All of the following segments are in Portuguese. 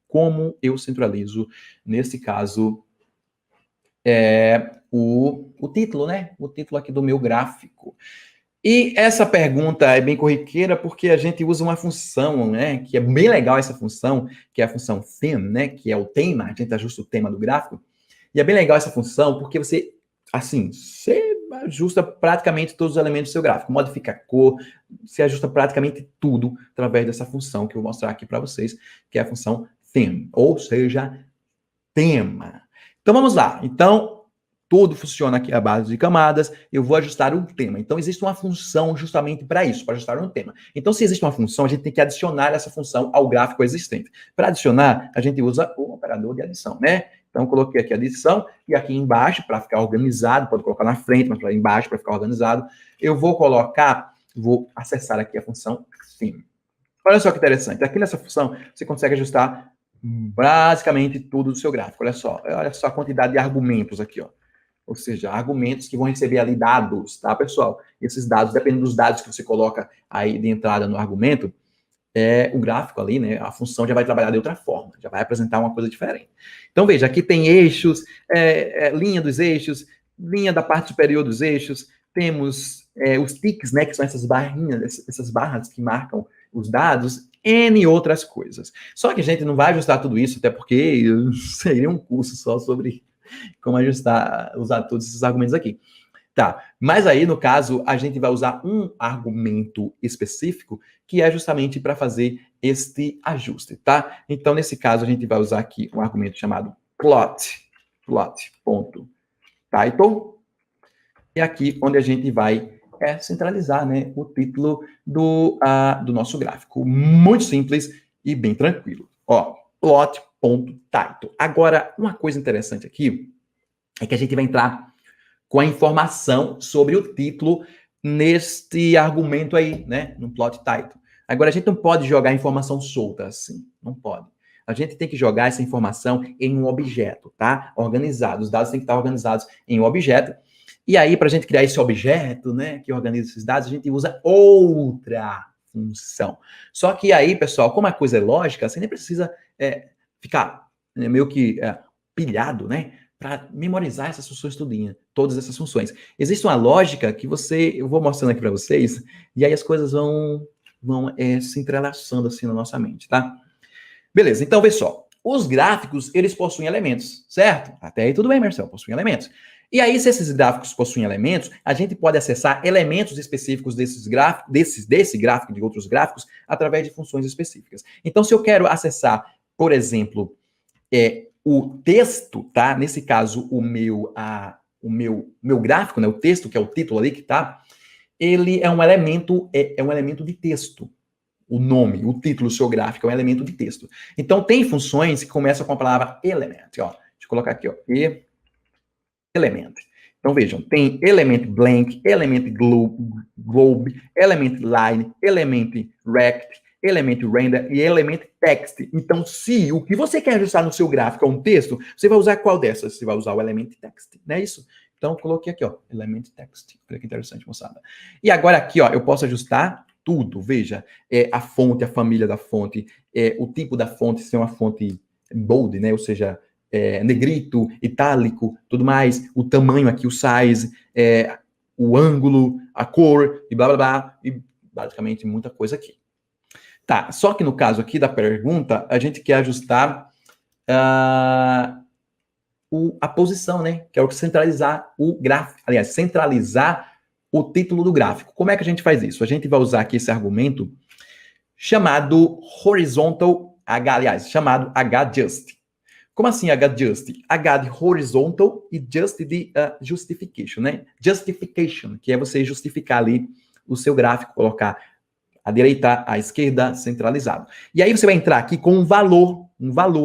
como eu centralizo, nesse caso, o título, né? O título aqui do meu gráfico. E essa pergunta é bem corriqueira porque a gente usa uma função, né? Que é bem legal essa função, que é a função theme, né? Que é o tema, a gente ajusta o tema do gráfico. E é bem legal essa função porque você, assim, você ajusta praticamente todos os elementos do seu gráfico, modifica a cor, você ajusta praticamente tudo através dessa função que eu vou mostrar aqui para vocês, que é a função theme, ou seja, tema. Então vamos lá. Então, tudo funciona aqui à base de camadas, eu vou ajustar um tema. Então, existe uma função justamente para isso, para ajustar um tema. Então, se existe uma função, a gente tem que adicionar essa função ao gráfico existente. Para adicionar, a gente usa o operador de adição, né? Então, coloquei aqui a adição e aqui embaixo, para ficar organizado, pode colocar na frente, mas para embaixo, para ficar organizado, eu vou acessar aqui a função theme. Olha só que interessante. Aqui nessa função, você consegue ajustar basicamente tudo do seu gráfico. Olha só a quantidade de argumentos aqui, ó. Ou seja, argumentos que vão receber ali dados, tá, pessoal? Esses dados, dependendo dos dados que você coloca aí de entrada no argumento, o gráfico ali, né, a função já vai trabalhar de outra forma, já vai apresentar uma coisa diferente. Então, veja, aqui tem eixos, linha dos eixos, linha da parte superior dos eixos, temos os ticks, né, que são essas barrinhas, essas barras que marcam os dados, N outras coisas. Só que a gente não vai ajustar tudo isso, até porque seria um curso só sobre como usar todos esses argumentos aqui. Tá, mas aí, no caso, a gente vai usar um argumento específico que é justamente para fazer este ajuste, tá? Então, nesse caso, a gente vai usar aqui um argumento chamado plot.title. E aqui onde a gente vai centralizar, né, o título do nosso gráfico. Muito simples e bem tranquilo. Ó, plot.title. Agora, uma coisa interessante aqui é que a gente vai entrar com a informação sobre o título neste argumento aí, né, no plot title. Agora, a gente não pode jogar informação solta assim, não pode. A gente tem que jogar essa informação em um objeto, tá? Organizado. Os dados têm que estar organizados em um objeto. E aí, para a gente criar esse objeto, né, que organiza esses dados, a gente usa outra função. Só que aí, pessoal, como a coisa é lógica, você nem precisa ficar meio que pilhado, né, para memorizar essas funções tudinha, todas essas funções. Existe uma lógica que eu vou mostrando aqui para vocês, e aí as coisas vão se entrelaçando assim na nossa mente, tá? Beleza, então vê só. Os gráficos, eles possuem elementos, certo? Até aí tudo bem, Marcelo, possuem elementos. E aí, se esses gráficos possuem elementos, a gente pode acessar elementos específicos desse gráfico, de outros gráficos, através de funções específicas. Então, se eu quero acessar, por exemplo, o texto, tá? Nesse caso, o meu gráfico, né? O texto, que é o título ali que tá, ele é um elemento de texto. O nome, o título, o seu gráfico é um elemento de texto. Então, tem funções que começam com a palavra element, ó. Deixa eu colocar aqui, ó. Element. Então, vejam, tem element blank, element globe, element line, element rect, element render e element text. Então, se o que você quer ajustar no seu gráfico é um texto, você vai usar qual dessas? Você vai usar o element text, não é isso? Então, coloquei aqui, ó, element text. Olha que interessante, moçada. E agora aqui, ó, eu posso ajustar tudo. Veja, a fonte, a família da fonte, o tipo da fonte, se é uma fonte bold, né? Ou seja, negrito, itálico, tudo mais, o tamanho aqui, o size, o ângulo, a cor, e blá, blá, blá, e basicamente muita coisa aqui. Tá, só que no caso aqui da pergunta, a gente quer ajustar a posição, né? Que é o que centralizar o gráfico, aliás, centralizar o título do gráfico. Como é que a gente faz isso? A gente vai usar aqui esse argumento chamado horizontal, chamado HJust. Como assim HJust? H de horizontal e just de justification, né? Justification, que é você justificar ali o seu gráfico, colocar à direita, à esquerda, centralizado. E aí você vai entrar aqui com um valor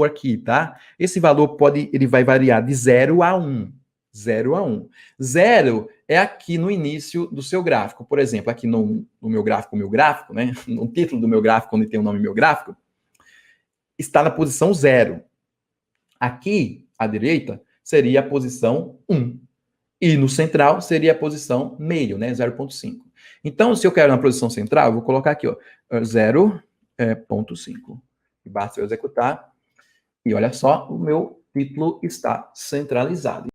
aqui, tá? Esse valor ele vai variar de 0 a 1. 0 a 1. 0 é aqui no início do seu gráfico. Por exemplo, aqui no meu gráfico, né? No título do meu gráfico, onde tem o nome meu gráfico, está na posição 0. Aqui, à direita, seria a posição 1. E no central seria a posição meio, né? 0,5. Então, se eu quero na posição central, eu vou colocar aqui, ó, 0,5. E basta eu executar. E olha só, o meu título está centralizado.